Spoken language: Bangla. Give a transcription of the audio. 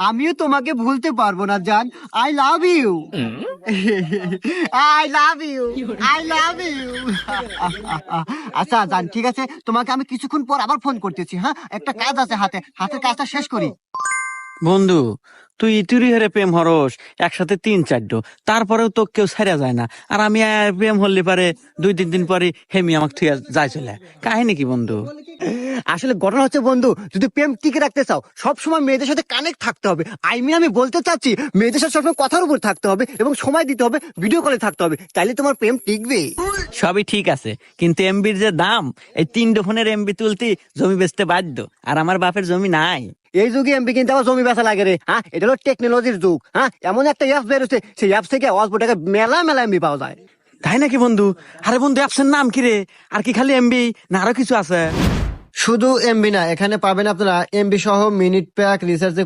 আমিও তোমাকে ভুলতে পারবো না জান। I love you, I love you, I love you. আচ্ছা জান, ঠিক আছে, তোমাকে আমি কিছুক্ষণ পর আবার ফোন করতেছি। হ্যাঁ, একটা কাজ আছে হাতে, হাতের কাজটা শেষ করি। বন্ধু, তুই ইতুরি হেরে প্রেম হরস একসাথে 3-4, তারপরেও তো কেউ ছাড়া যায় না। আর আমি প্রেম হল্লি পারে 2-3 দিন পরে হেমি আমাকে থুয়া যায় চলে। কাহিনী কি বন্ধু? আসলে ঘটনা হচ্ছে বন্ধু, যদি প্রেম টিকে রাখতে চাও সব সময় মেয়েদের সাথে কানেক্ট থাকতে হবে। আমি বলতে চাচ্ছি মেয়েদের সাথে সবসময় কথার উপর থাকতে হবে এবং সময় দিতে হবে, ভিডিও কলে থাকতে হবে, তাইলে তোমার প্রেম টিকবে। সবই ঠিক আছে, কিন্তু এমবির যে দাম, এই 3 ফোনের এমবি তুলতে জমি বেচতে বাধ্য। আর আমার বাপের জমি নাই। এই যুগে এমবি কিনতে আবার জমি বেচা লাগে রে। হ্যাঁ, এটা হলো টেকনোলজির যুগ। হ্যাঁ, এমন একটা অ্যাপ বেরোচ্ছে, সেই অ্যাপ থেকে অল্প টাকা মেলা মেলা এমবি পাওয়া যায়। তাই নাকি বন্ধু? আরে বন্ধু, অ্যাপসের নাম কি রে? আর কি খালি এমবি না আরো কিছু আছে? শুধু এমবি না, এখানে পাবেন আপনারা এমবি সহ মিনিট প্যাক, রিচার্জে